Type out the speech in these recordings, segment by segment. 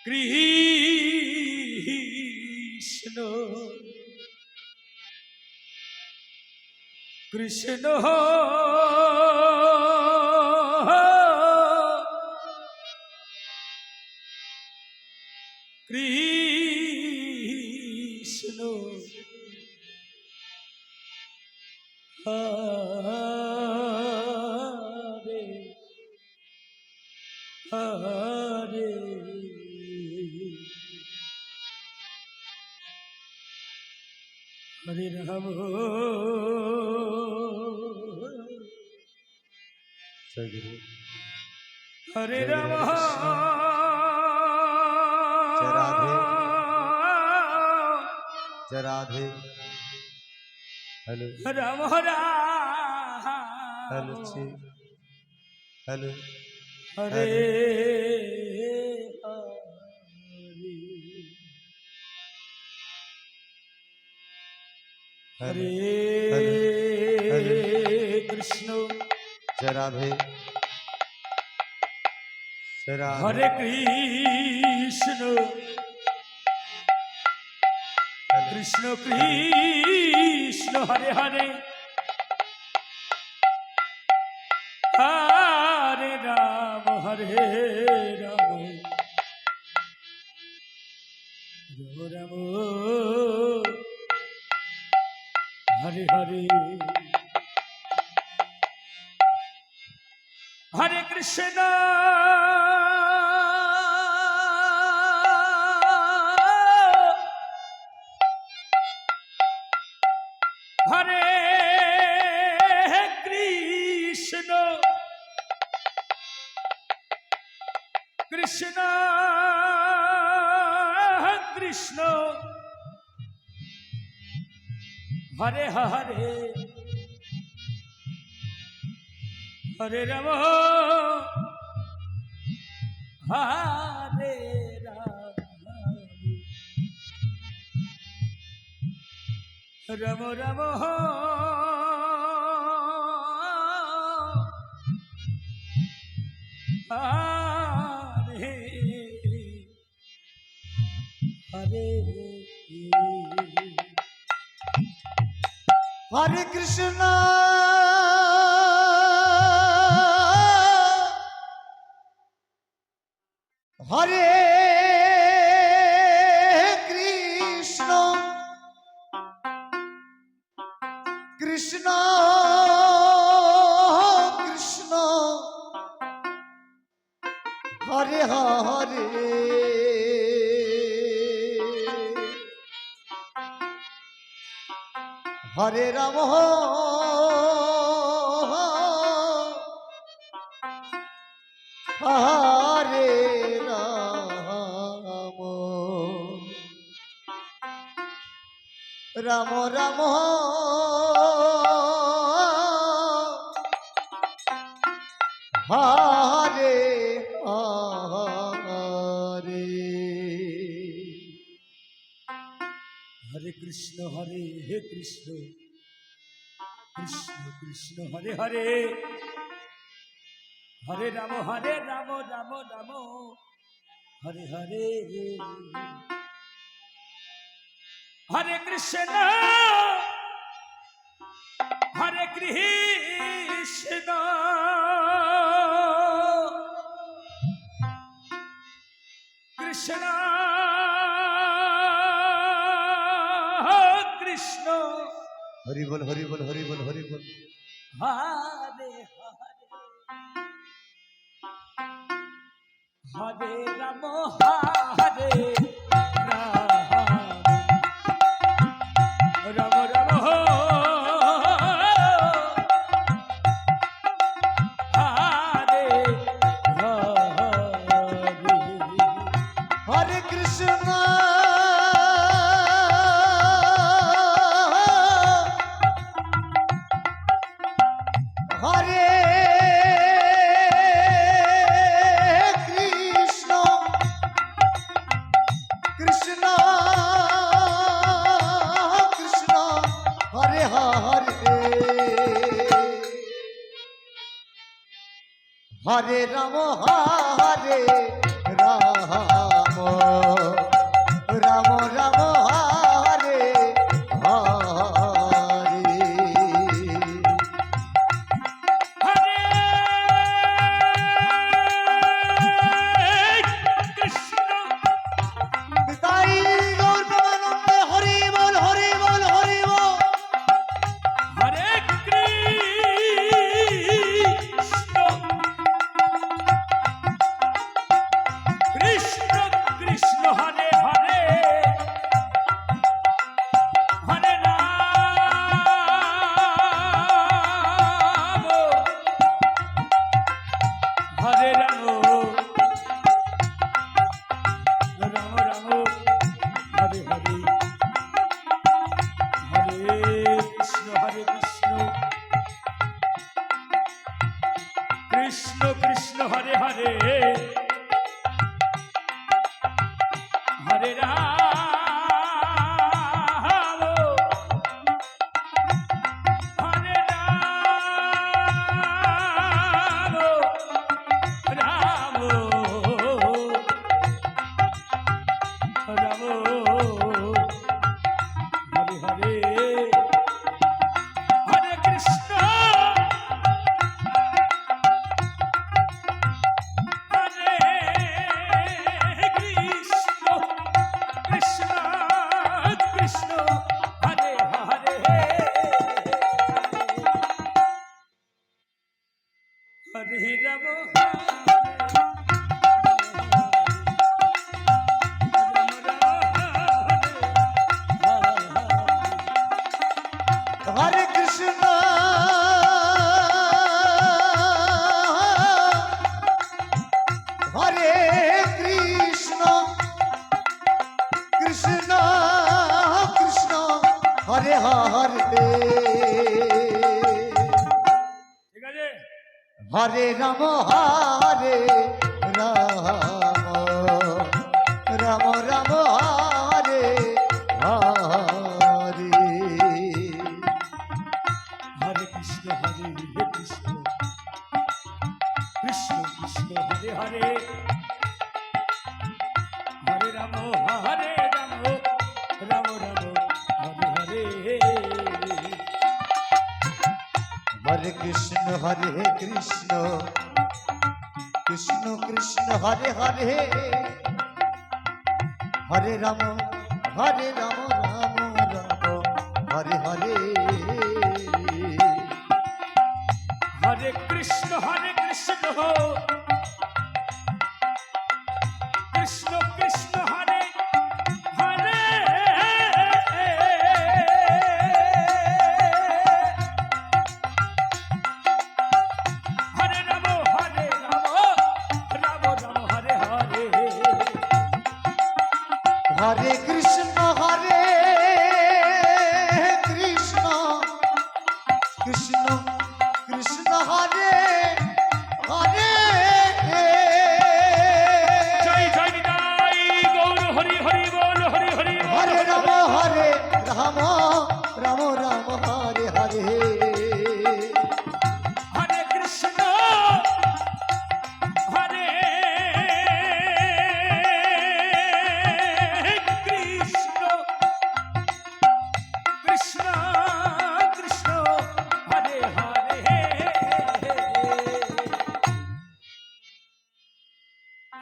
কৃষ্ণ কৃষ্ণ কৃষ্ণ হরে হরে হরে রাম হরে রাম जय Radhe hello Ram hello जी hello Hare Hare Hare Krishna जय राधे हरे कृष्ण कृष्ण कृष्ण हरे हरे हरे राम राम राम हरे हरे हरे कृष्ण हरे कृष्ण कृष्ण कृष्ण हरे हरे हरे राम हरे राम राम हरे हरे हरे कृष्णा हरे कृष्ण कृष्ण कृष्ण हरे हरे हरे राम हरे राम राम राम हरे हरे हरे कृष्ण कृष्ण कृष्ण हरे हरे हरे राम राम राम हरे हरे हरे कृष्ण कृष्ण कृष्ण कृष्ण हरि बोल हरि बोल हरि बोल हरि बोल हरे हरे राम हरे राम राम हरे हरे कृष्ण हरे कृष्ण कृष्ण कृष्ण हरे हरे हरे राम हरे राम রাম রাম হরে হরে হরে কৃষ্ণ তাই গৌর প্রেমানন্দে হরি বল হরি বল হরি বল হরে কৃষ্ণ কৃষ্ণ কৃষ্ণ হরে হরে হরে রাম হরে রাম রাম রাম হরে হরে হরে কৃষ্ণ কৃষ্ণ কৃষ্ণ হরে হরে হরে রাম হরে রাম রাম রাম হরে হরে হরে কৃষ্ণ হরে কৃষ্ণ কৃষ্ণ কৃষ্ণ হরে হরে হরে রাম হরে কৃষ্ণ হরে কৃষ্ণ কৃষ্ণ কৃষ্ণ হরে হরে ঠিক আছে হরে রাম হরে রাম রাম রাম হরে হরে হরে কৃষ্ণ কৃষ্ণ কৃষ্ণ হরে হরে হরে রাম রাম রাম হরে হরে হরে কৃষ্ণ কৃষ্ণ কৃষ্ণ হরে হরে হরে রাম রাম রাম হরে হরে হরে কৃষ্ণ কৃষ্ণ কৃষ্ণ হরে হরে হরে রাম রাম রাম হরে হরে হরে কৃষ্ণ কৃষ্ণ কৃষ্ণ কৃষ্ণ হরে হরে জয় জয় নিতাই গৌর হরি হরি বল হরি হরি বল। হরে রাম রাম রাম হরে হরে হরে কৃষ্ণ হরে কৃষ্ণ কৃষ্ণ কৃষ্ণ হরে হরে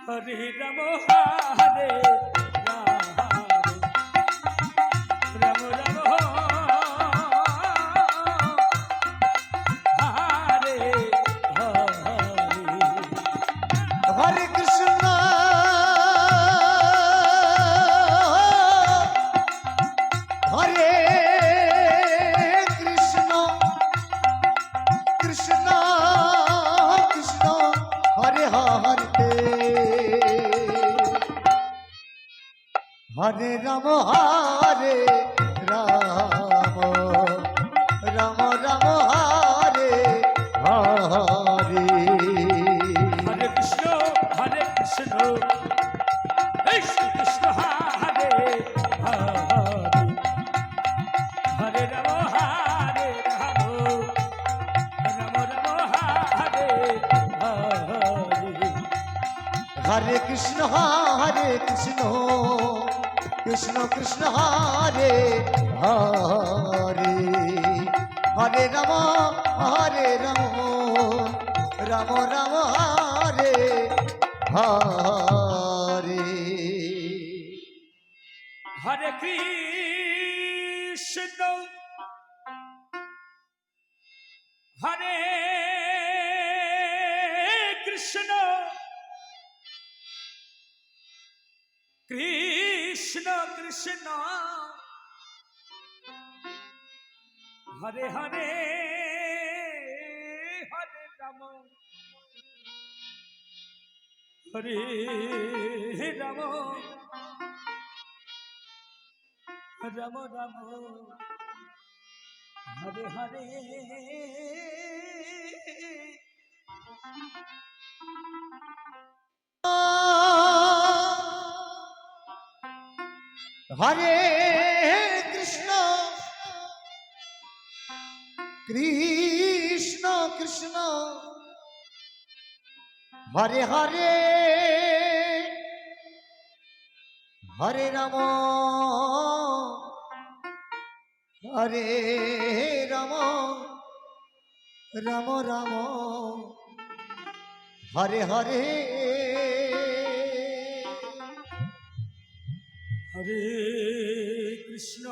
হরে রাম হরে রাম রাম হরে হরে হরে কৃষ্ণ হরে কৃষ্ণ কৃষ্ণ কৃষ্ণ হরে হরে হরে রাম হরে রাম রাম রাম হরে হরে হরে কৃষ্ণ কৃষ্ণ কৃষ্ণ হরে হরে হরে রাম রাম রাম রাম হরে হরে হরে কৃষ্ণ কৃষ্ণ কৃষ্ণ হরে হরে হরে রাম রাম রাম হরে হরে হরে কৃষ্ণ হরে কৃষ্ণ কৃষ্ণ কৃষ্ণ হরে হরে হরে রাম হরে রাম রাম রাম হরে হরে হরে কৃষ্ণ কৃষ্ণ কৃষ্ণ হরে হরে হরে রাম হরে রাম রাম রাম হরে হরে হরে কৃষ্ণ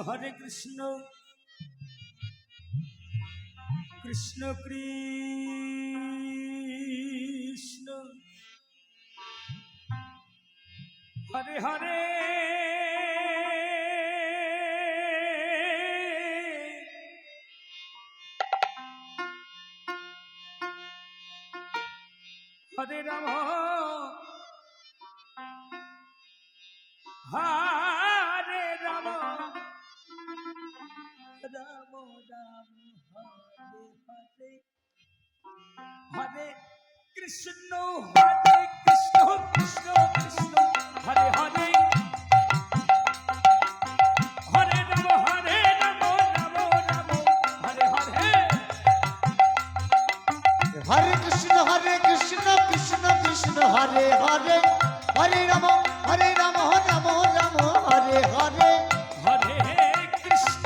কৃষ্ণ কৃষ্ণ হরে হরে হরে রাম হরে রাম রাম রাম হরে হরে হরে কৃষ্ণ কৃষ্ণ কৃষ্ণ হরে হরে হরে রাম রাম রাম হরে হরে হরে কৃষ্ণ কৃষ্ণ কৃষ্ণ হরে হরে হরে রাম রাম রাম হরে হরে হরে কৃষ্ণ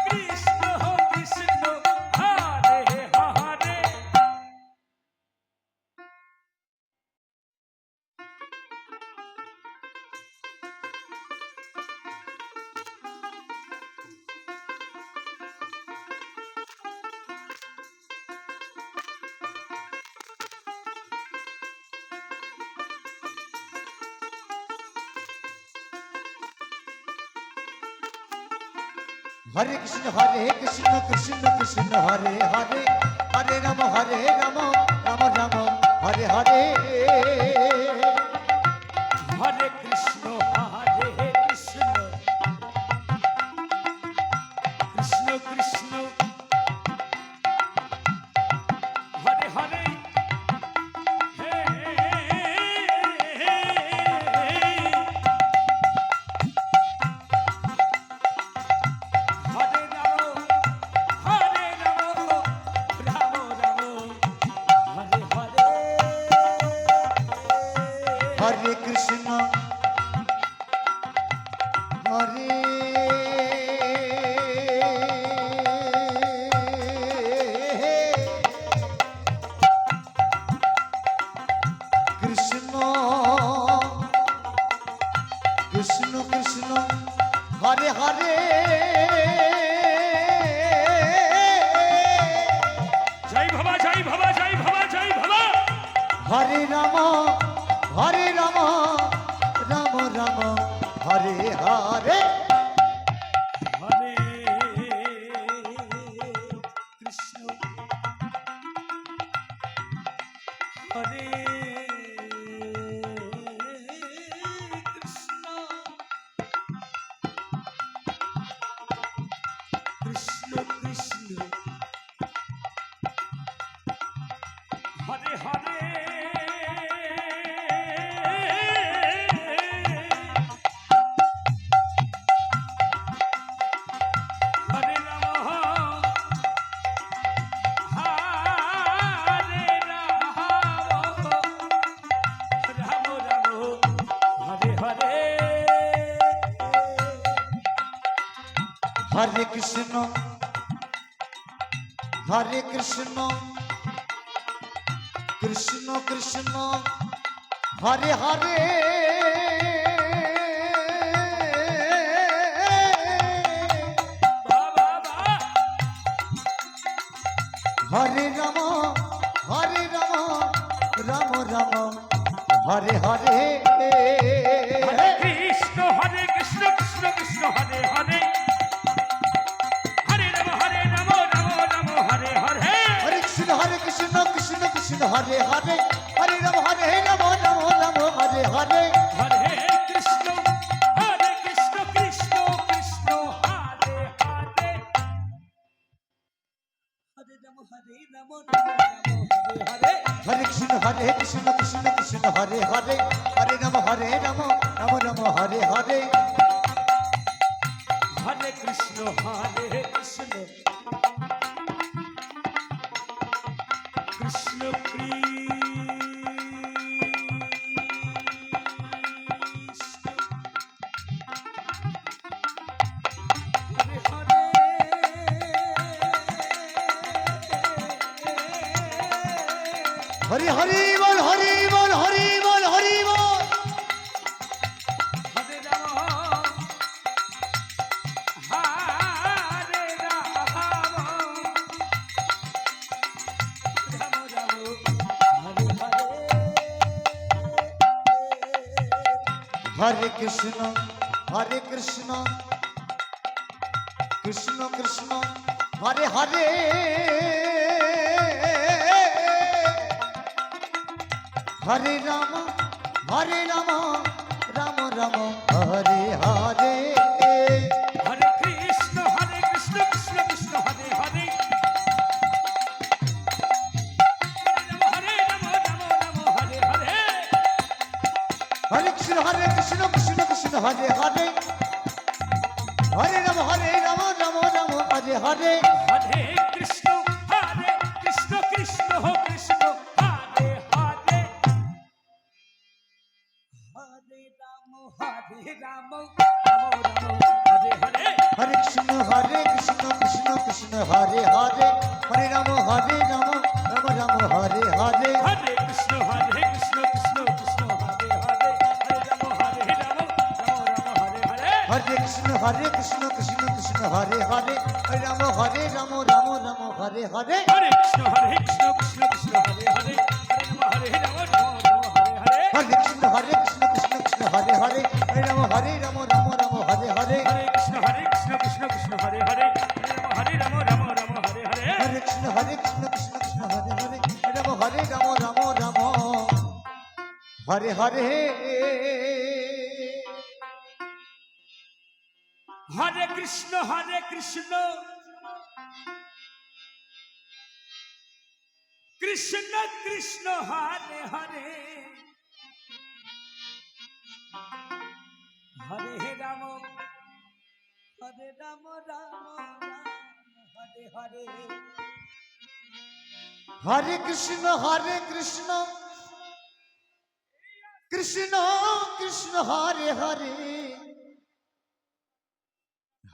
কৃষ্ণ কৃষ্ণ হরে হরে হরে কৃষ্ণ কৃষ্ণ কৃষ্ণ হরে হরে হরে রাম রাম রাম হরে হরে হরে কৃষ্ণ কৃষ্ণ কৃষ্ণ হরে হরে হরে রাম রাম রাম হরে হরে হরে কৃষ্ণ হরে কৃষ্ণ কৃষ্ণ কৃষ্ণ হরে হরে জয় বাবা জয় বাবা জয় বাবা জয় বাবা হরে রাম রাম রাম হরে হরে হরে কৃষ্ণ হরে কৃষ্ণ কৃষ্ণ কৃষ্ণ হরে হরে হরে রাম হরে হরে কৃষ্ণ কৃষ্ণ কৃষ্ণ হরে হরে বাবা বাবা হরে রাম রাম রাম হরে হরে হরে কৃষ্ণ কৃষ্ণ কৃষ্ণ হরে হরে হরে রাম রাম রাম হরে হরে হরে কৃষ্ণ কৃষ্ণ কৃষ্ণ হরে হরে হরে রাম রাম রাম হরে হরে হরে কৃষ্ণ কৃষ্ণ কৃষ্ণ হরে হরে হরে রাম রাম হরে হরে হরে কৃষ্ণ কৃষ্ণ কৃষ্ণ হরে হরে হরে রাম রাম রাম হরে হরে হরে কৃষ্ণ কৃষ্ণ কৃষ্ণ হরি হরি বল হরি বল হরি বল হরি বল হরে রাম হরে রাম রাম রাম হরে হরে হরে কৃষ্ণ কৃষ্ণ কৃষ্ণ হরে হরে হরে রাম রাম রাম হরে হরে হরে কৃষ্ণ কৃষ্ণ কৃষ্ণ হরে হরে হরে রাম রাম হরে হরে হরে কৃষ্ণ কৃষ্ণ কৃষ্ণ হরে হরে হরে রাম রাম রাম হরে হরে হরে কৃষ্ণ কৃষ্ণ কৃষ্ণ কৃষ্ণ হরে হরে হরে রাম রাম হরে হরে হরে কৃষ্ণ কৃষ্ণ কৃষ্ণ হরে হরে হরে রাম রাম রাম হরে হরে হরে কৃষ্ণ কৃষ্ণ কৃষ্ণ হরে হরে হরে রাম রাম হরে হরে হরে কৃষ্ণ কৃষ্ণ কৃষ্ণ হরে হরে হরে রাম রাম রাম হরে হরে হরে কৃষ্ণ কৃষ্ণ কৃষ্ণ হরে হরে হরে রাম হরে হরে হরে কৃষ্ণ কৃষ্ণ হরে হরে হরে রাম রাম হরে হরে হরে কৃষ্ণ কৃষ্ণ কৃষ্ণ হরে হরে হরে রাম রাম হরে হরে হরে কৃষ্ণ কৃষ্ণ হরে হরে হরে রাম রাম হরে হরে হরে কৃষ্ণ কৃষ্ণ কৃষ্ণ হরে হরে হরে রাম রাম হরে হরে হরে কৃষ্ণ কৃষ্ণ কৃষ্ণ হরে হরে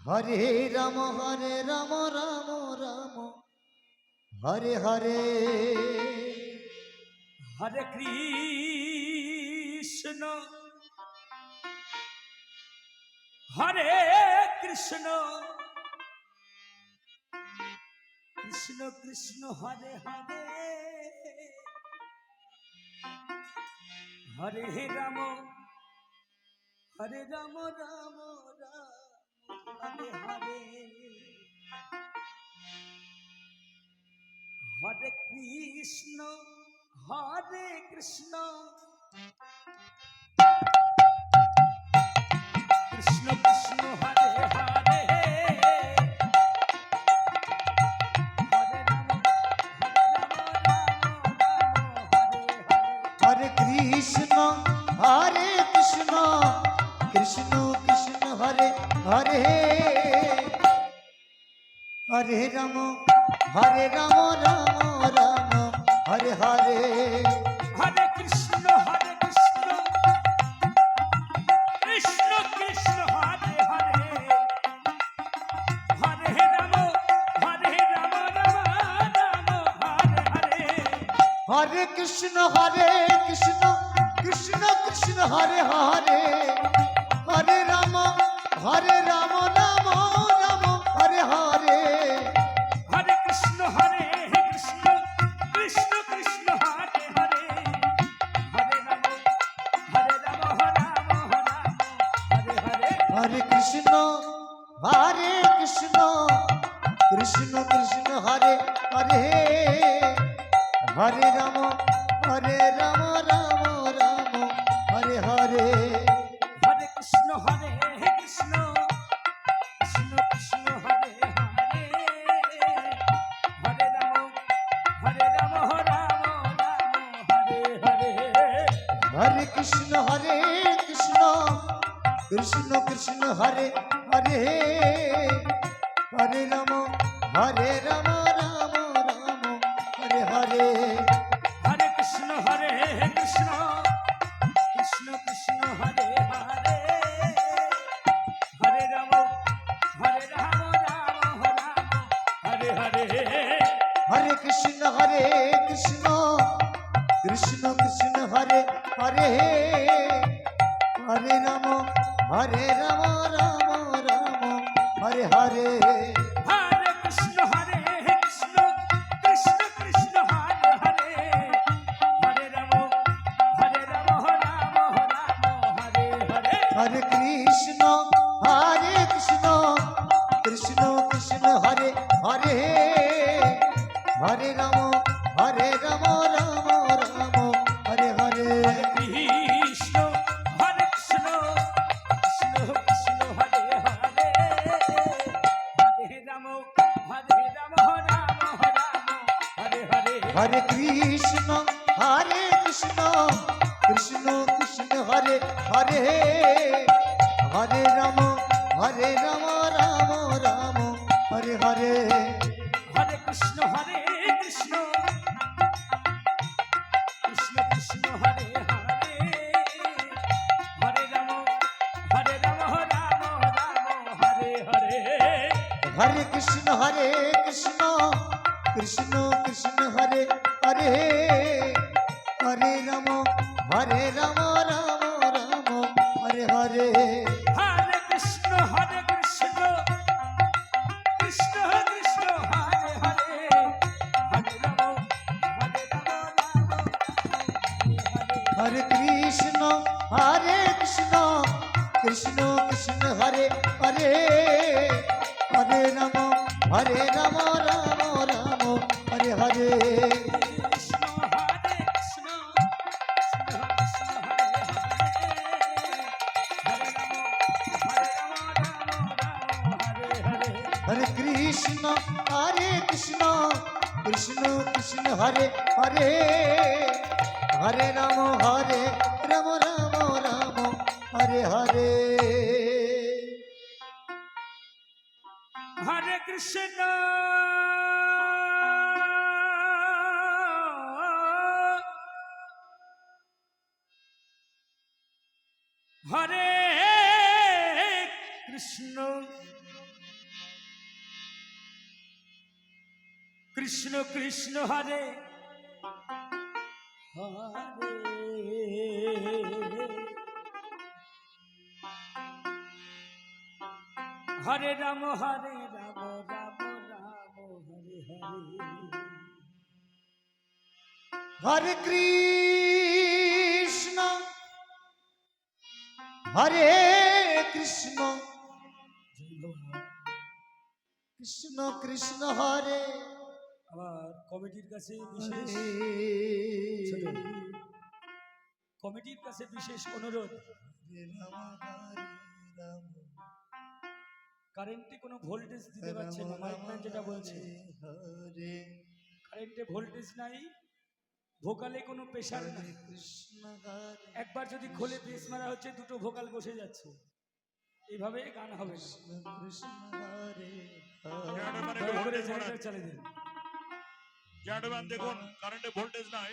হরে রাম রাম রাম হরে হরে হরে কৃষ্ণ কৃষ্ণ কৃষ্ণ হরে হরে হরে রাম রাম রাম হরে হরে হরে কৃষ্ণ কৃষ্ণ কৃষ্ণ কৃষ্ণ হরে হরে হরে রাম হরে কৃষ্ণ কৃষ্ণ কৃষ্ণ হরে হরে হরে রাম রাম রাম হরে হরে হরে কৃষ্ণ কৃষ্ণ কৃষ্ণ কৃষ্ণ হরে হরে হরে কৃষ্ণ কৃষ্ণ কৃষ্ণ হরে হরে হরে রাম রাম রাম হরে হরে হরে কৃষ্ণ কৃষ্ণ কৃষ্ণ হরে হরে হরে রাম রাম হরে হরে হরে কৃষ্ণ কৃষ্ণ কৃষ্ণ হরে হরে হরে রাম রাম রাম হরে হরে হরে কৃষ্ণ কৃষ্ণ কৃষ্ণ হরে হরে হরে রাম রাম হরে হরে হরে কৃষ্ণ কৃষ্ণ কৃষ্ণ হরে হরে হরে রাম রাম রাম হরে হরে হরে কৃষ্ণ কৃষ্ণ কৃষ্ণ হরে হরে হরে রাম রাম হরে হরে হরে কৃষ্ণ কৃষ্ণ কৃষ্ণ হরে হরে হরে রাম রাম রাম হরে হরে হরে কৃষ্ণ কৃষ্ণ কৃষ্ণ হরে হরে হরে রাম রাম হরে হরে হরে কৃষ্ণ কৃষ্ণ কৃষ্ণ হরে হরে হরে রাম রাম রাম হরে হরে হরে কৃষ্ণ কৃষ্ণ কৃষ্ণ হরে হরে হরে রাম হরে হরে হরে কৃষ্ণ কৃষ্ণ কৃষ্ণ হরে হরে হরে রাম রাম রাম হরে হরে হরে কৃষ্ণ কৃষ্ণ কৃষ্ণ হরে হরে হরে রাম রাম হরে হরে হরে কৃষ্ণ কৃষ্ণ কৃষ্ণ হরে হরে হরে রাম রাম রাম হরে হরে হরে কৃষ্ণ কৃষ্ণ কৃষ্ণ হরে হরে হরে রাম হরে কৃষ্ণ কৃষ্ণ কৃষ্ণ হরে হরে হরে রাম রাম রাম হরে হরে কৃষ্ণ কৃষ্ণ কৃষ্ণ হরে হরে হরে কৃষ্ণ কৃষ্ণ কৃষ্ণ হরে হরে হরে রাম রাম রাম হরে হরে হরে কৃষ্ণ হরে কৃষ্ণ কৃষ্ণ কৃষ্ণ হরে হরে হরে রাম রাম হরে হরে হরে কৃষ্ণ হরে কৃষ্ণ কৃষ্ণ কৃষ্ণ হরে আবার কমিটির কাছে বিশেষ ছোট কমিটির কাছে বিশেষ অনুরোধ, কারেন্টে কোনো ভোল্টেজ দিতে পারছে না, মাইকম্যান যেটা বলছে কারেন্টে ভোল্টেজ নাই, ভোকালে কোনো প্রেশার নাই। একবার যদি খোলে প্রেস মারা হচ্ছে, দুটো ভোকাল বসে যাচ্ছে, এইভাবে গান হবে না। দয়া করে জেনারেটর চালিয়ে দিন। জ্যাডম্যান দেখুন কারেন্টে ভোল্টেজ নাই,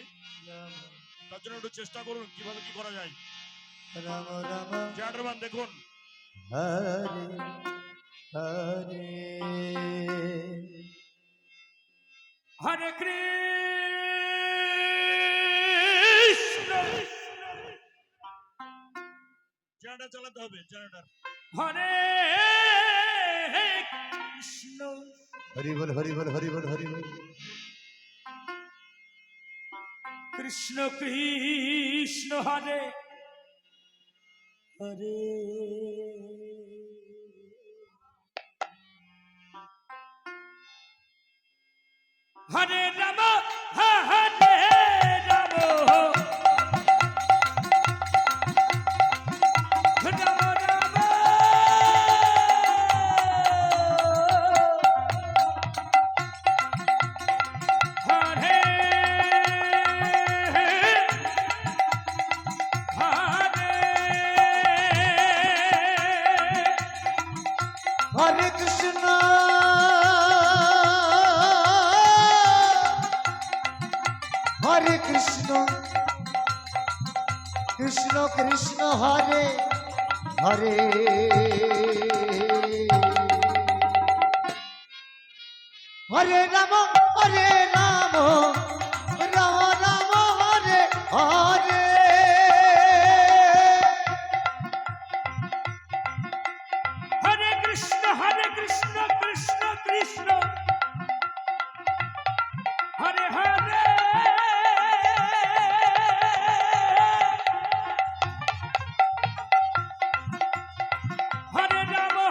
তার জন্য একটু চেষ্টা করুন কিভাবে কি করা যায়। রাম রাম জ্যাডম্যান দেখুন। হরে হরে হরে কৃষ্ণ জেনারেটর চালাতে হবে, জেনারেটর। হরে কৃষ্ণ হরি বল হরি বল হরি বল হরি বল। কৃষ্ণ কৃষ্ণ হরে হরে হরে রাম হরে রাম রাম রাম হরে হরে কৃষ্ণ হরে কৃষ্ণ কৃষ্ণ কৃষ্ণ হরে হরে হরে রাম হরে রাম রাম রাম হরে হরে হরে কৃষ্ণ কৃষ্ণ কৃষ্ণ হরে হরে হরে রাম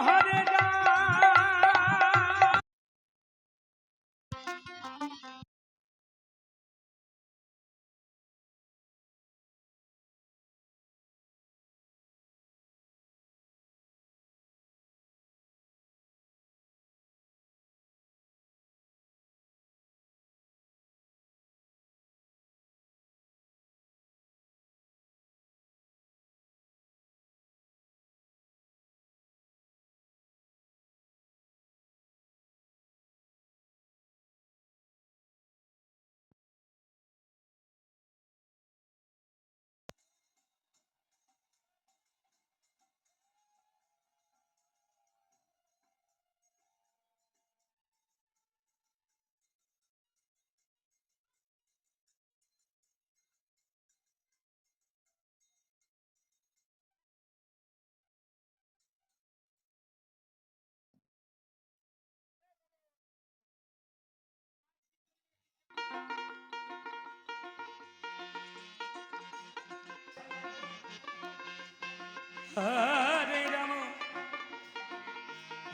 হরে রাম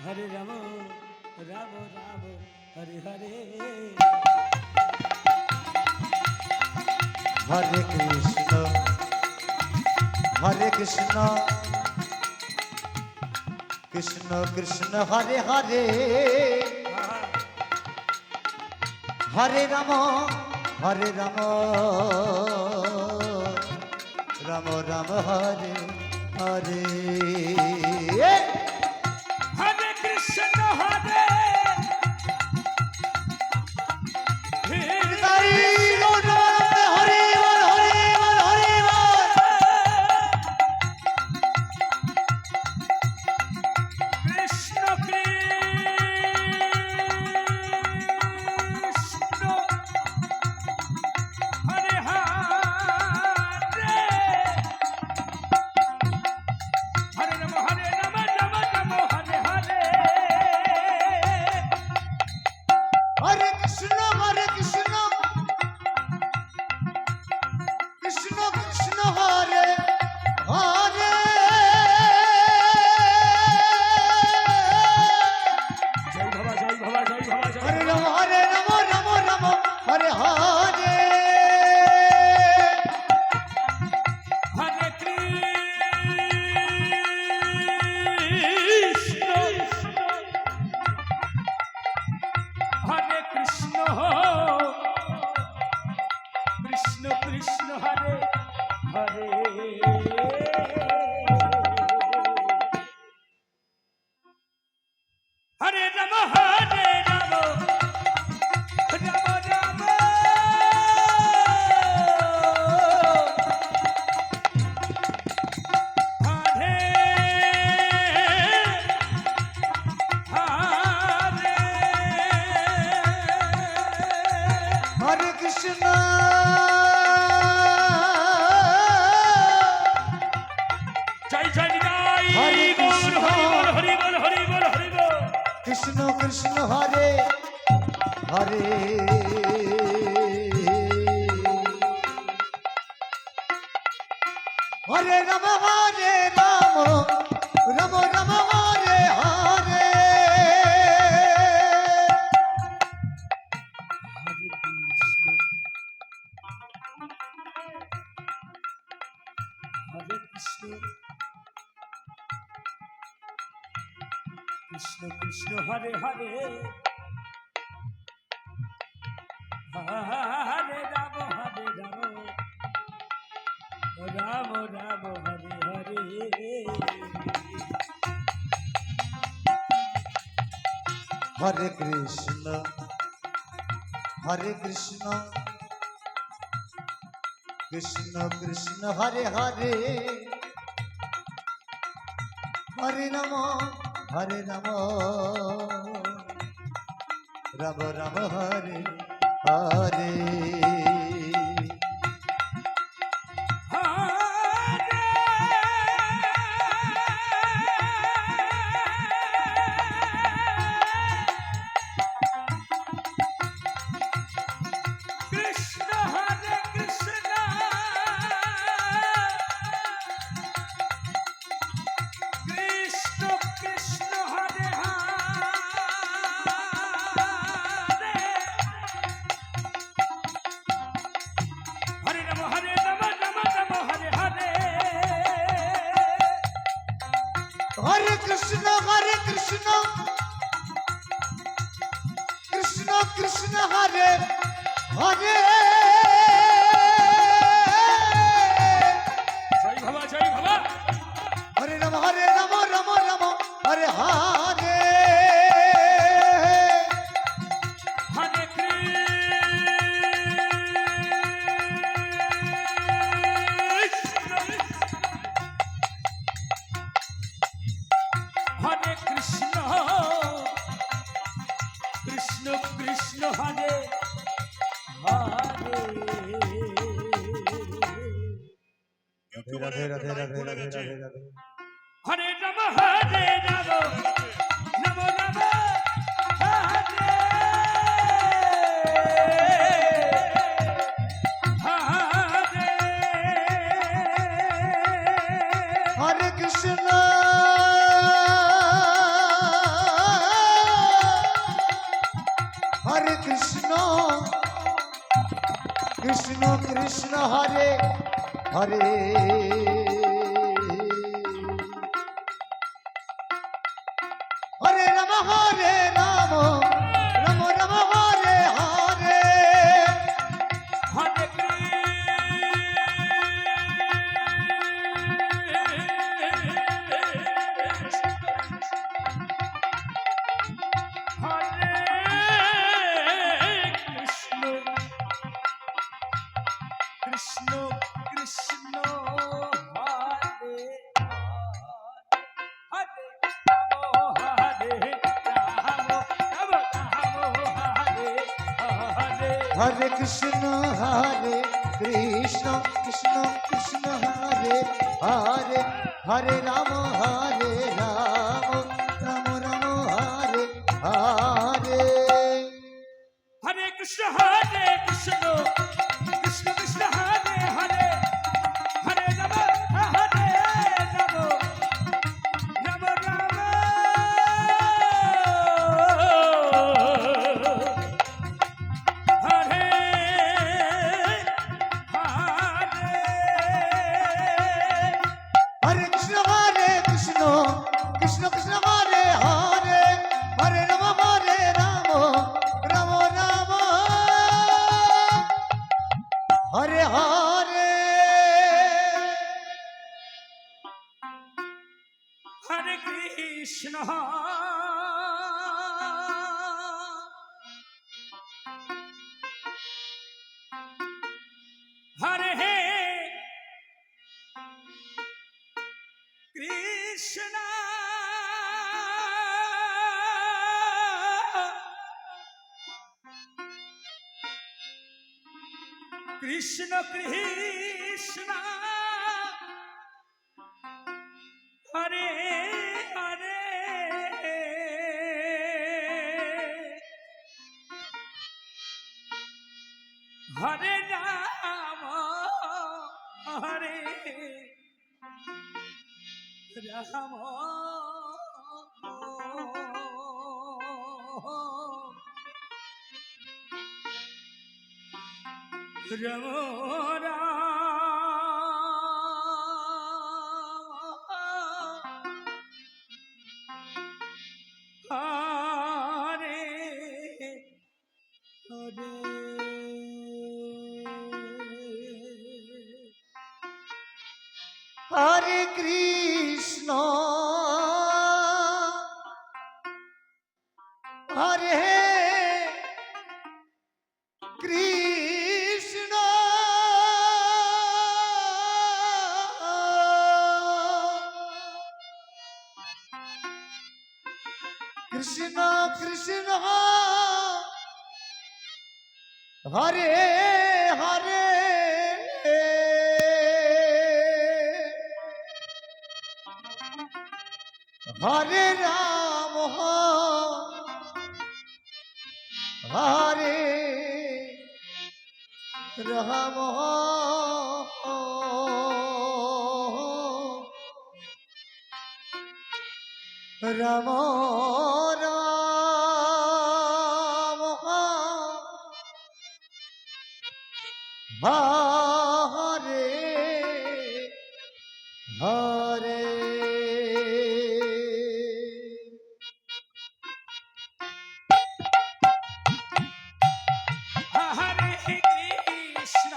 হরে রাম রাম রাম হরে হরে হরে কৃষ্ণ কৃষ্ণ কৃষ্ণ হরে হরে হরে রাম রাম রাম হরে হরে হরে কৃষ্ণ হরে হরি বল হরি বল হরি বল হরি বল। কৃষ্ণ কৃষ্ণ হরে হরে হরে রাম রাম রাম হরে হরে হরে কৃষ্ণ কৃষ্ণ কৃষ্ণ হরে হরে জয় বাবা জয় বাবা জয় বাবা জয় হরে বাবা। রাম রাম হরে হরে হরে কৃষ্ণ কৃষ্ণ কৃষ্ণ হরে হরে হরে রাম রাম রাম হরে হরে হরে কৃষ্ণ জয় জয় নিতাই হরে হরে হরে রাম রাম রাম হরে হরে হরে কৃষ্ণ কৃষ্ণ কৃষ্ণ হরে হরে হরে রাম রাম রাম হরে হরে হরে কৃষ্ণ কৃষ্ণ কৃষ্ণ হরে হরে হরে রাম রাম রাম হরে হরে কৃষ্ণ হরে কৃষ্ণ কৃষ্ণ কৃষ্ণ হরে হরে হরে রাম রাম রাম হরে হরে হরে কৃষ্ণ কৃষ্ণ কৃষ্ণ হরে হরে জয় বাবা জয় বাবা হরে রাম রাম রাম হরে হরে হরে কৃষ্ণ কৃষ্ণ কৃষ্ণ হরে হরে রাধে রাধে রাধে রাধে রাধে রাধে হরে রাম রাম রাম হরে হরে হরে কৃষ্ণ কৃষ্ণ কৃষ্ণ হরে হরে হরে রাম রাম রাম হরে হরে হরে কৃষ্ণ কৃষ্ণ হরে হরে হরে কৃষ্ণ হরে কৃষ্ণ কৃষ্ণ কৃষ্ণ হরে হরে হরে রাম রাম রাম হরে হরে হরে কৃষ্ণ কৃষ্ণ কৃষ্ণ হরে হরে হরে রাম রাম রাম রাম হরে হরে কৃষ্ণ কৃষ্ণ কৃষ্ণ কৃষ্ণ হরে হরে হরে রাম রাম রাম হরে হরে হরে কৃষ্ণ হরে কৃষ্ণ কৃষ্ণ কৃষ্ণ হরে হরে হরে রাম হরে রাম রাম হরে হরে হরে কৃষ্ণ হরে কৃষ্ণ কৃষ্ণ কৃষ্ণ হরে হরে হরে রাম হরে রাম রাম রাম হরে হরে হরে কৃষ্ণ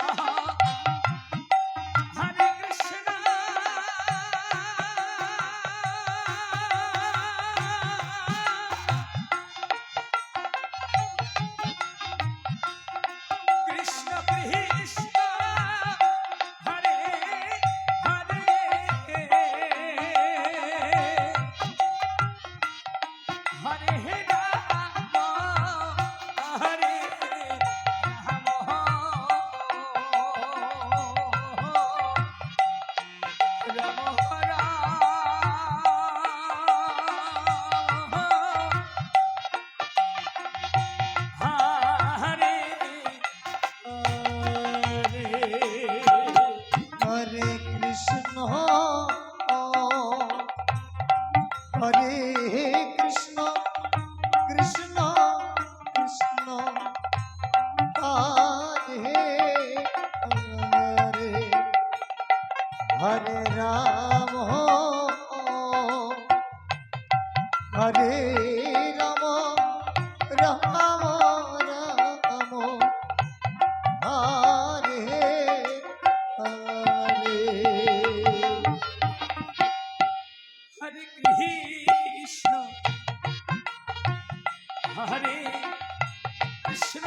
হরে কৃষ্ণ কৃষ্ণ কৃষ্ণ হরে হরে হরে রাম হরে রাম রাম রাম হরে হরে কৃষ্ণ হরে কৃষ্ণ কৃষ্ণ কৃষ্ণ হরে হরে হরে রাম হরে রাম রাম রাম হরে হরে হরে কৃষ্ণ হরে কৃষ্ণ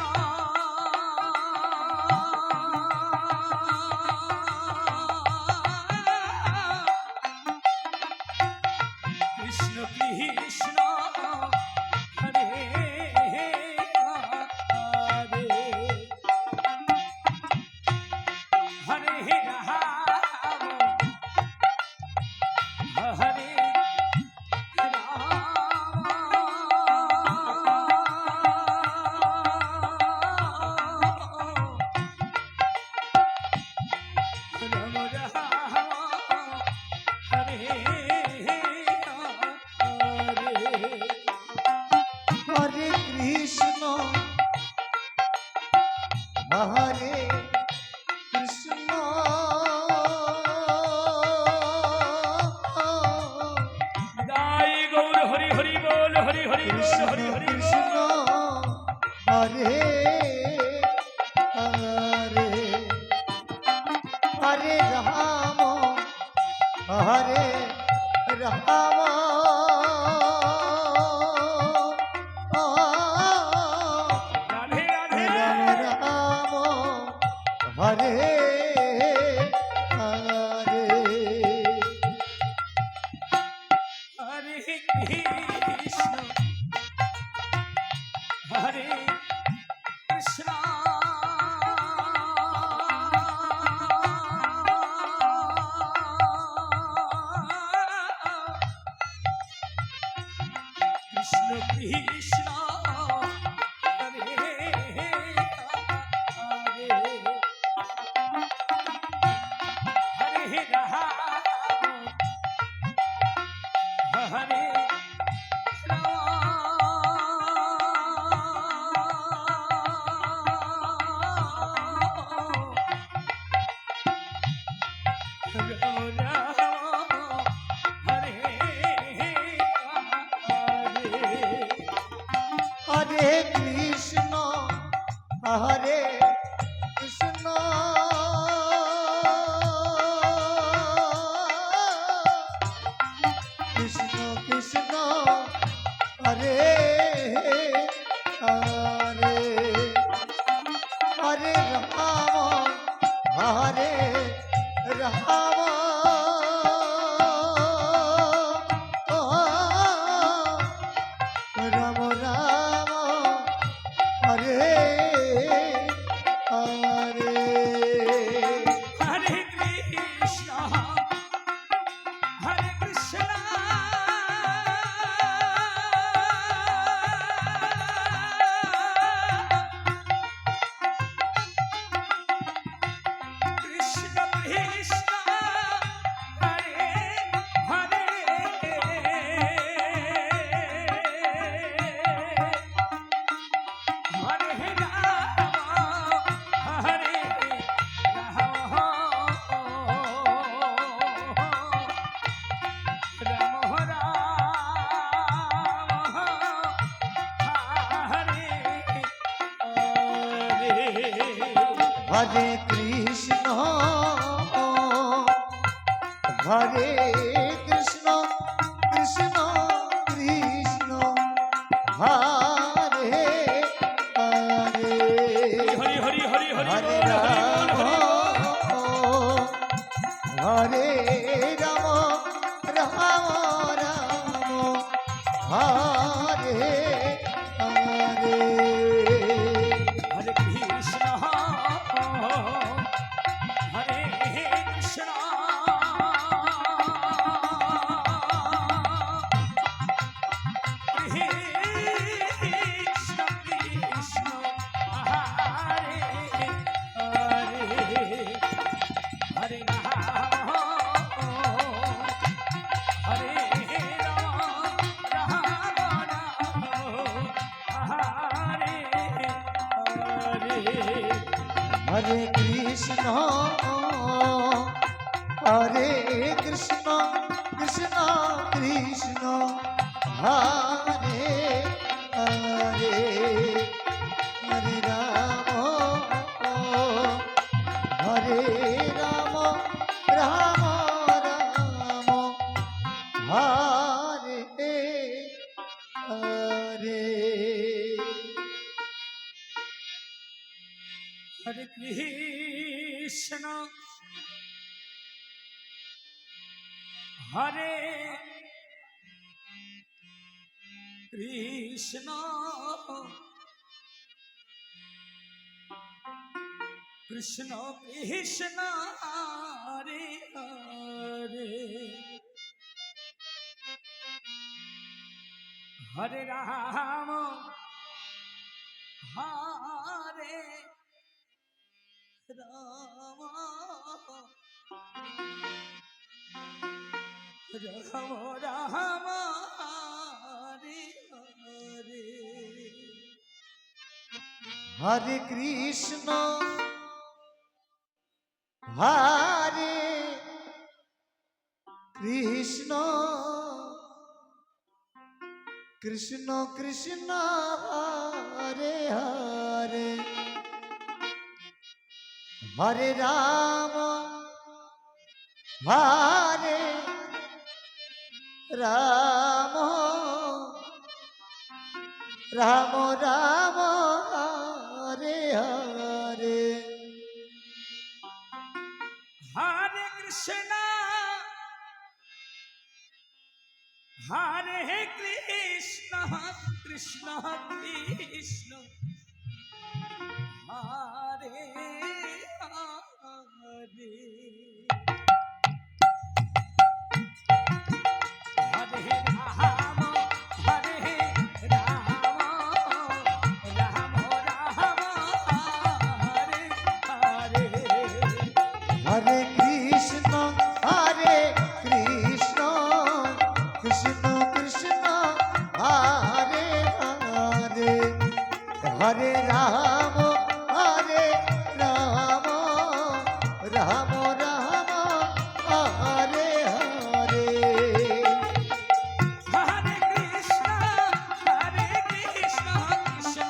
কৃষ্ণ কৃষ্ণ হরে হরে হরে রাম হরে হরে কৃষ্ণ হরে কৃষ্ণ বিদায় গৌর হরি হরি বল হরি হরি বল কৃষ্ণ হরি হরি কৃষ্ণ বল হরে হরে হরে রাম হরে রাম রাধে রাধে রাম রাম হরে হরে হরে কৃষ্ণ হরে কৃষ্ণ কৃষ্ণ কৃষ্ণ হরে হরে হরে কৃষ্ণ কৃষ্ণ কৃষ্ণ হরে হরে হরে রাম হরে রাম রাম রাম হরে হরে হরে কৃষ্ণ হরে কৃষ্ণ কৃষ্ণ কৃষ্ণ হরে হরে হরে রাম হরে হরে কৃষ্ণ হরে কৃষ্ণ কৃষ্ণ কৃষ্ণ হরে হরে হরি হরি হরি হরি হরে রাম হরে রাম রাম রাম হরে হরে হরে কৃষ্ণ হরে কৃষ্ণ কৃষ্ণ কৃষ্ণ হরে হরে হরে রাম হরে রাম রাম রাম হরে হরে হরে কৃষ্ণ হরে কৃষ্ণ কৃষ্ণ কৃষ্ণ হরে হরে হরে রাম হরে রাম রাম রাম হরে হরে হরে কৃষ্ণ হরে কৃষ্ণ কৃষ্ণ কৃষ্ণ হরে হরে হরে রাম হরে রাম রাম রাম হরে হরে হরে কৃষ্ণ হরে কৃষ্ণ কৃষ্ণ কৃষ্ণ হরে হরে হরে রাম হরে রাম রাম রাম হরে হরে হরে কৃষ্ণ হরে কৃষ্ণ কৃষ্ণ কৃষ্ণ হরে হরে হরে রাম হরে রাম রাম রাম হরে হরে হরে কৃষ্ণ হরে কৃষ্ণ কৃষ্ণ কৃষ্ণ হরে হরে হরে রাম হরে রাম রাম রাম হরে হরে হরে কৃষ্ণ কৃষ্ণ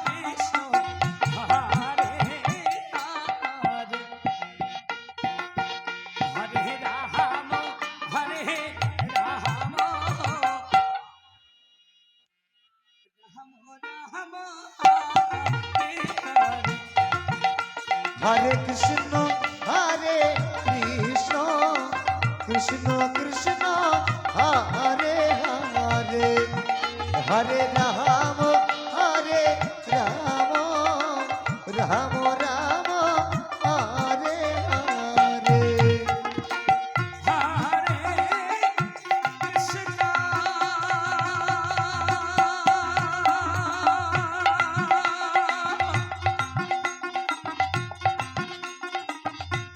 কৃষ্ণ হরে হরে কৃষ্ণ কৃষ্ণ কৃষ্ণ হরে হরে হরে রাম রাম রাম হরে হরে হরে কৃষ্ণ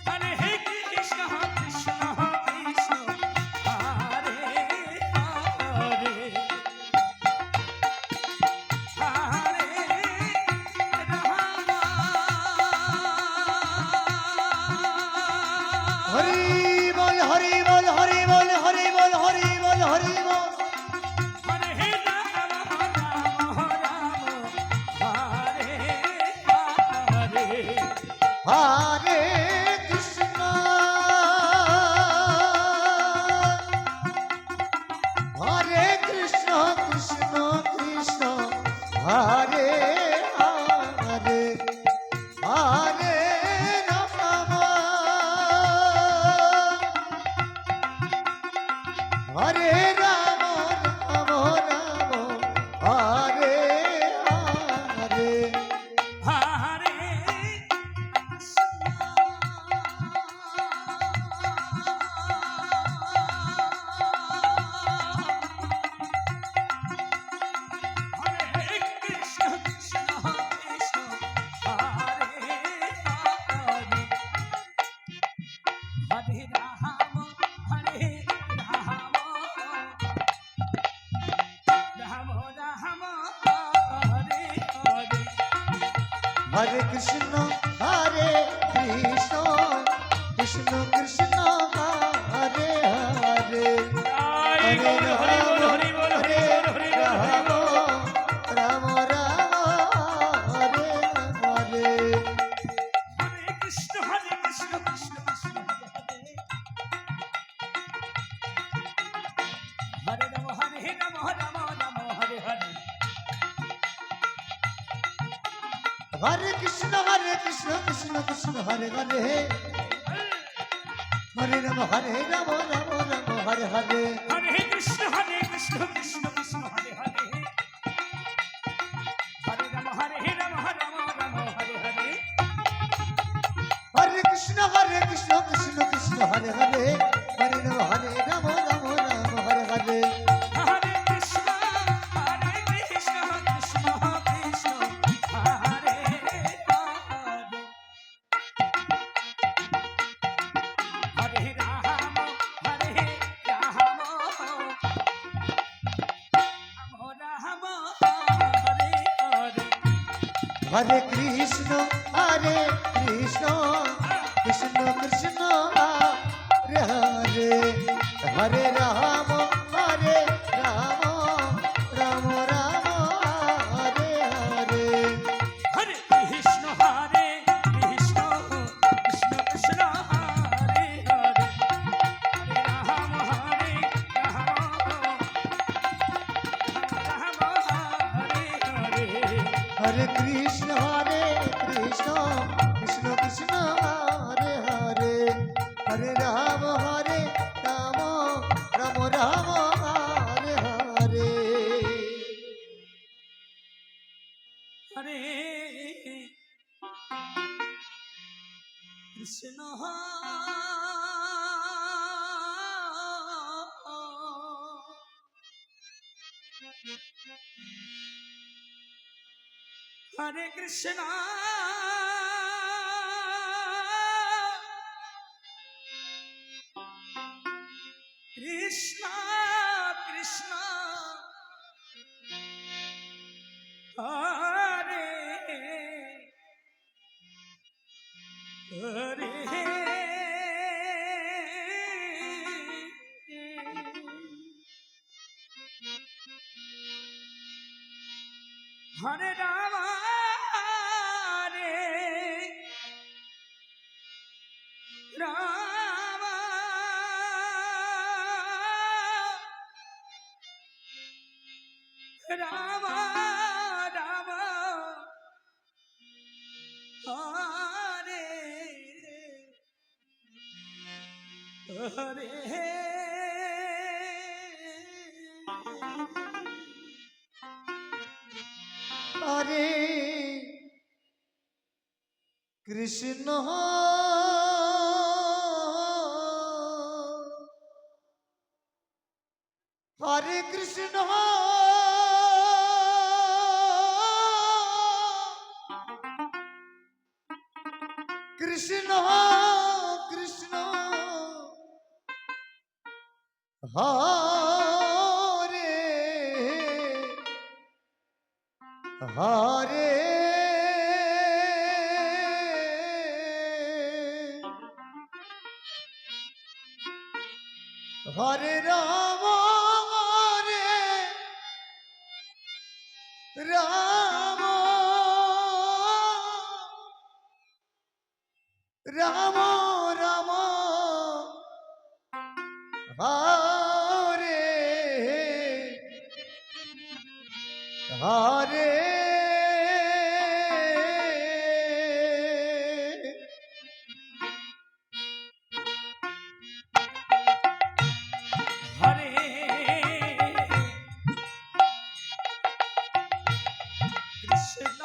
হরে কৃষ্ণ কৃষ্ণ কৃষ্ণ হরে হরে হরি বল হরি বল হরি বল হরি বল হরি বল হরি বল হরে রাম হরে হরে হরে কৃষ্ণ কৃষ্ণ কৃষ্ণ হরে হরে হরে রাম হরে রাম রাম রাম হরে হরে হরে কৃষ্ণ কৃষ্ণ কৃষ্ণ হরে হরে হরে রাম হরে রাম রাম রাম হরে হরে হরে কৃষ্ণ কৃষ্ণ কৃষ্ণ কৃষ্ণ হরে হরে হরে রাম হরে রাম রাম রাম হরে হরে হরে কৃষ্ণ কৃষ্ণ কৃষ্ণ হরে রাম রাম রাম হরে হরে হরে কৃষ্ণ কৃষ্ণ কৃষ্ণ হরে হরে হরে রাম রাম রাম হরে হরে হরে কৃষ্ণ কৃষ্ণ কৃষ্ণ হরে হরে হরে রাম রাম রাম হরে হরে হরে কৃষ্ণ কৃষ্ণ কৃষ্ণ হরে হরে হরে রাম রাম রাম হরে হরে হরে কৃষ্ণ কৃষ্ণ কৃষ্ণ হরে হরে হরে রাম রাম হরে হরে হরে কৃষ্ণ কৃষ্ণ কৃষ্ণ কৃষ্ণ হরে হরে হরে রাম রাম রাম হরে হরে হরে কৃষ্ণ কৃষ্ণ কৃষ্ণ হরে হরে হরে রাম রাম হরে হরে হরে কৃষ্ণ কৃষ্ণ কৃষ্ণ কৃষ্ণ হরে হরে হরে রাম রাম রাম হরে হরে হরে কৃষ্ণ হরে কৃষ্ণ কৃষ্ণ কৃষ্ণ হরে হরে হরে রাম রে রাম রাম রাম হরে হরে হরে কৃষ্ণ হরে কৃষ্ণ কৃষ্ণ কৃষ্ণ হরে হরে হরে রাম হরে রাম রাম রাম হরে হরে হরে কৃষ্ণ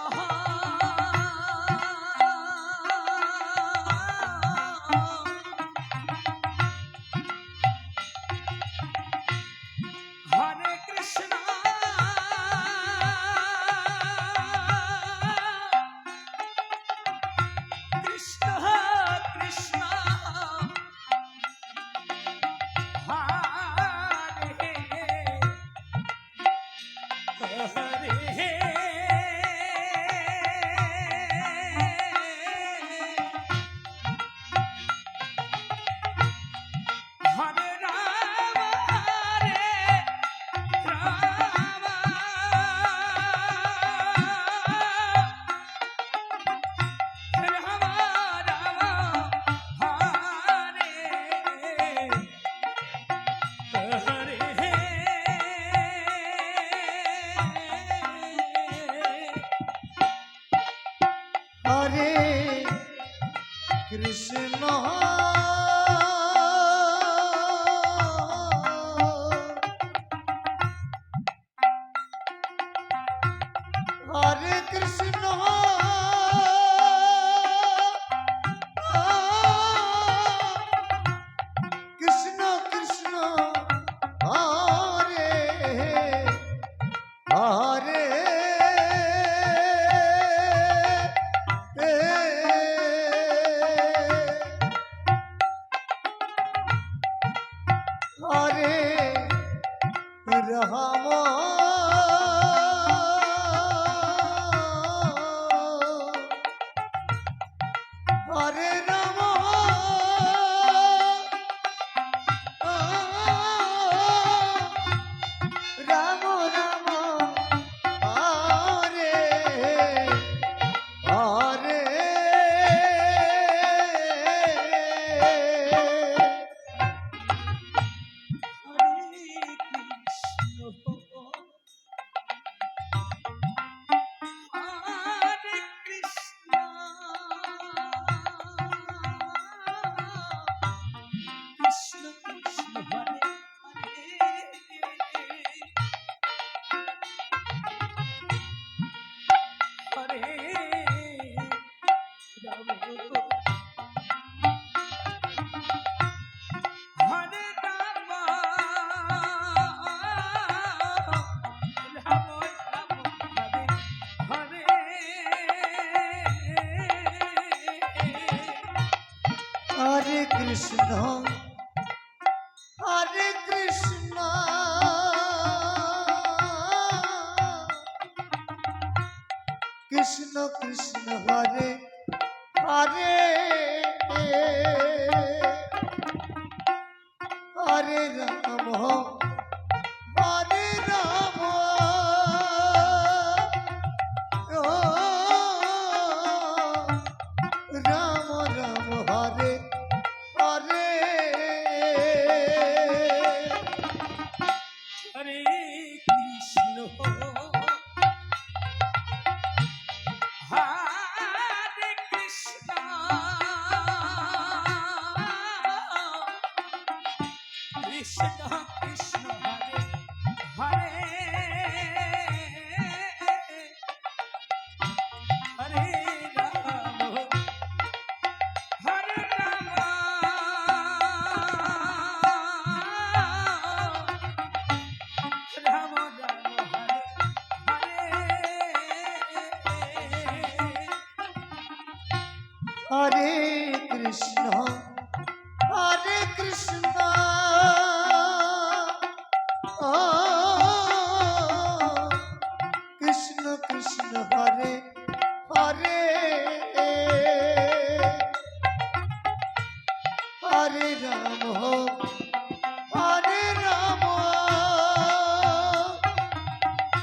হরে কৃষ্ণ কৃষ্ণ কৃষ্ণ হরে হরে হরে রাম হরে রাম রাম রাম হরে হরে কৃষ্ণ হরে কৃষ্ণ কৃষ্ণ কৃষ্ণ হরে হরে হরে রাম হরে রাম রাম রাম হরে হরে হরে কৃষ্ণ হরে কৃষ্ণ কৃষ্ণ কৃষ্ণ হরে হরে হরে রাম হরে রাম রাম রাম হরে হরে হরে কৃষ্ণ হরে কৃষ্ণ হরে কৃষ্ণ হরে কৃষ্ণ ও কৃষ্ণ কৃষ্ণ হরে হরে হরে রাম হরে রাম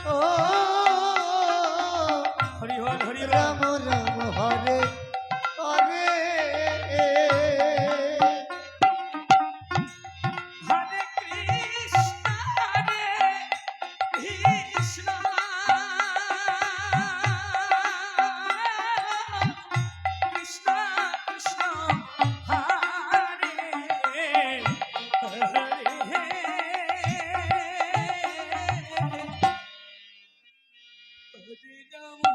ও হরি হর হরি রাম রাম হরে হরে হরে কৃষ্ণ কৃষ্ণ কৃষ্ণ কৃষ্ণ হরে হরে রাম হরে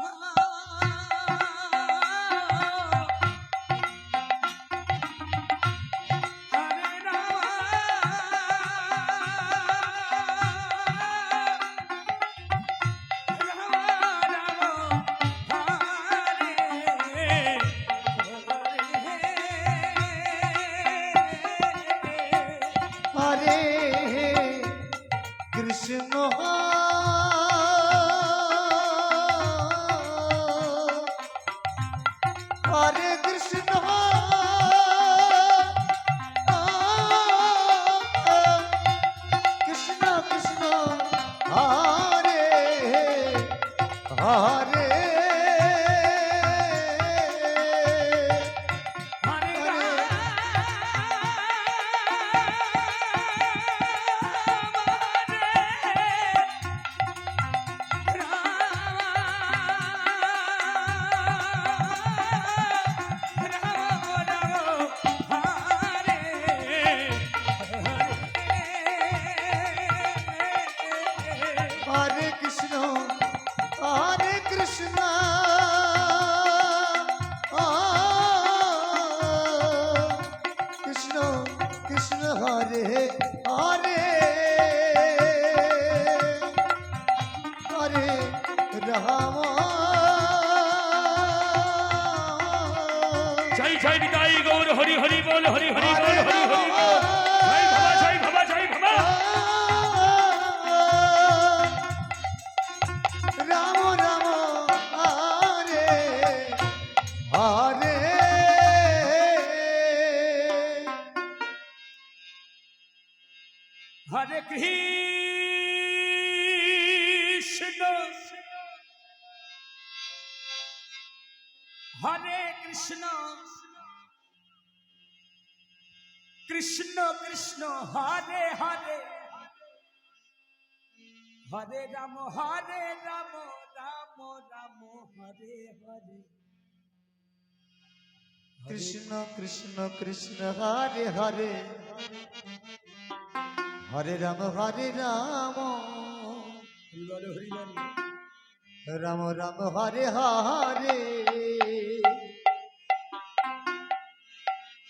হরে কৃষ্ণ হরে কৃষ্ণ কৃষ্ণ কৃষ্ণ হরে হরে হরে কৃষ্ণ হরে কৃষ্ণ কৃষ্ণ কৃষ্ণ হরে হরে হরে রাম জয় জয় নিতাই গৌর হরি হরি বল হরি হরি বল হরি হরি বল জয় বাবা জয় বাবা রাম রাম হরে হরে হরে কৃষ্ণ হরে কৃষ্ণ কৃষ্ণ কৃষ্ণ হরে হরে হরে রাম রাম রাম হরে হরে কৃষ্ণ কৃষ্ণ কৃষ্ণ হরে হরে হরে রাম হরে রাম হরি বল হরি বল রাম রাম হরে হরে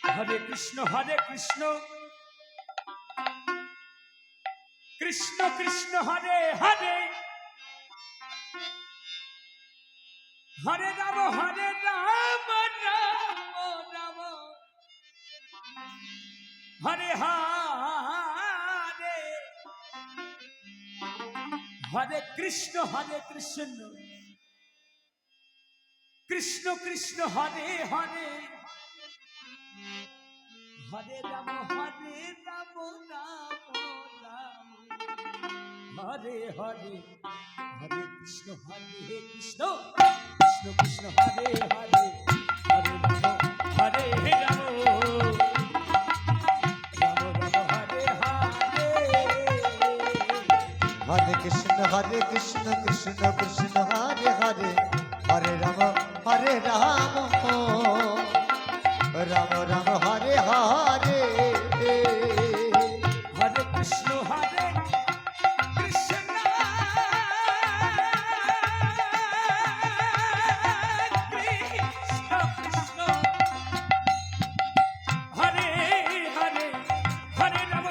হরে কৃষ্ণ কৃষ্ণ কৃষ্ণ হরে হরে হরে রাম রাম রাম হরে হরে হরে কৃষ্ণ কৃষ্ণ কৃষ্ণ হরে হরে হরে রাম রাম রাম হরে হরে হরে কৃষ্ণ কৃষ্ণ কৃষ্ণ কৃষ্ণ হরে হরে হরে রাম রাম রাম হরে হরে হরে কৃষ্ণ কৃষ্ণ কৃষ্ণ হরে হরে হরে রাম রাম রাম হরে হরে হরে কৃষ্ণ কৃষ্ণ কৃষ্ণ কৃষ্ণ হরে হরে হরে রাম রাম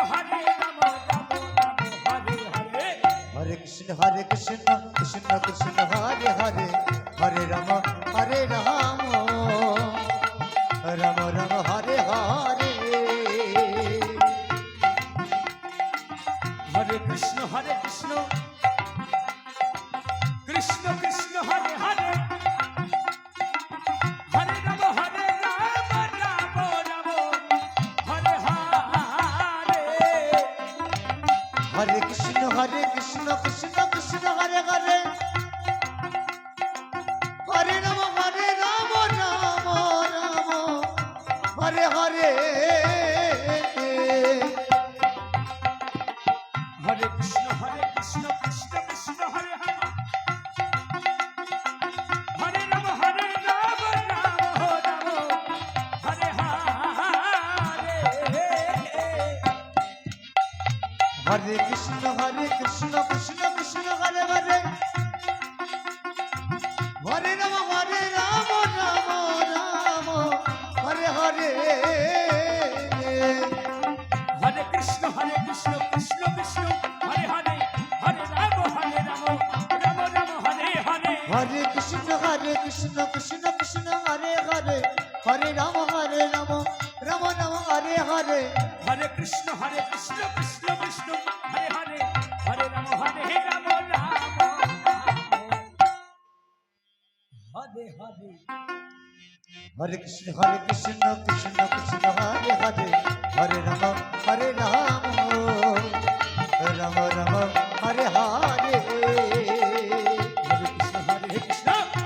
হরে হরে হরে কৃষ্ণ কৃষ্ণ কৃষ্ণ হরে হরে হরে রাম হরে কৃষ্ণ কৃষ্ণ কৃষ্ণ হরে হরে হরে রাম রাম রাম হরে হরে হরে কৃষ্ণ কৃষ্ণ কৃষ্ণ হরে হরে হরে রাম রাম রাম হরে হরে হরে কৃষ্ণ কৃষ্ণ কৃষ্ণ হরে হরে হরে রাম রাম হরে হরে হরে কৃষ্ণ কৃষ্ণ কৃষ্ণ হরে হরে হরে রাম রাম রাম হরে হরে হরে কৃষ্ণ কৃষ্ণ হরে হরে হরে রাম রাম রাম হরে হরে হরে কৃষ্ণ কৃষ্ণ কৃষ্ণ হরে হরে হরে রাম রাম রাম হরে হরে হরে কৃষ্ণ কৃষ্ণ কৃষ্ণ হরে হরে হরে রাম রাম রাম হরে হরে হরে কৃষ্ণ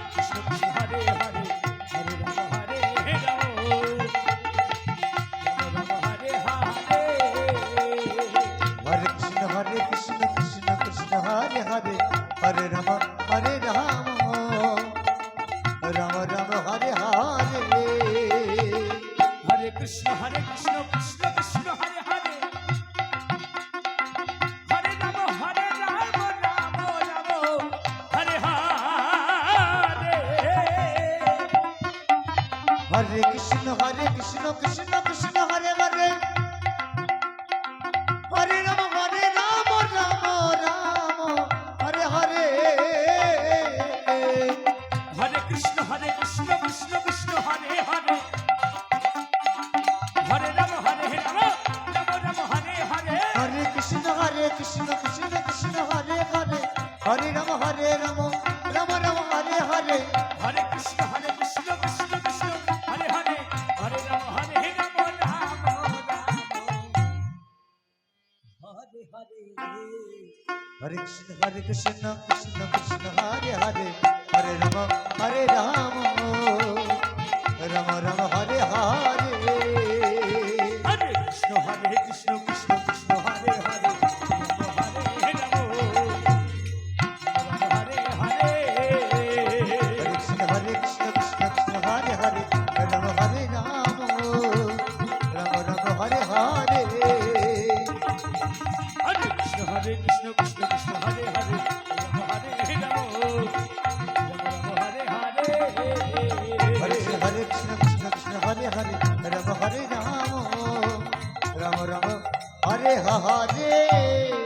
কৃষ্ণ কৃষ্ণ হরে হরে হরে রাম রাম হরে হরে হরে কৃষ্ণ কৃষ্ণ হরে হরে হরে রাম রাম রাম হরে হরে হরে কৃষ্ণ কৃষ্ণ কৃষ্ণ হরে হরে হরে রাম রাম রাম হরে হরে হরে কৃষ্ণ কৃষ্ণ হরে হরে হরে রাম রাম হরে হরে হরে কৃষ্ণ কৃষ্ণ হরে হরে হরে রাম রাম হরে হরে হরে কৃষ্ণ কৃষ্ণ হরে হরে হরে রাম রাম রাম হরে হরে হরে কৃষ্ণ কৃষ্ণ হরে হরে হরে রাম রাম হরে হরে হরে কৃষ্ণ কৃষ্ণ হরে হরে হরে রাম রাম রাম হরে হরে হরে কৃষ্ণ কৃষ্ণ হরে হরে হরে রাম হরে হরে হরে কৃষ্ণ হরে হরে রাম রাম হরে হরে হরে কৃষ্ণ কৃষ্ণ হরে হরে রাম হরে রাম হরে হরে হরে কৃষ্ণ হরে হরে রাম হরে রাম রাম রাম হরে হরে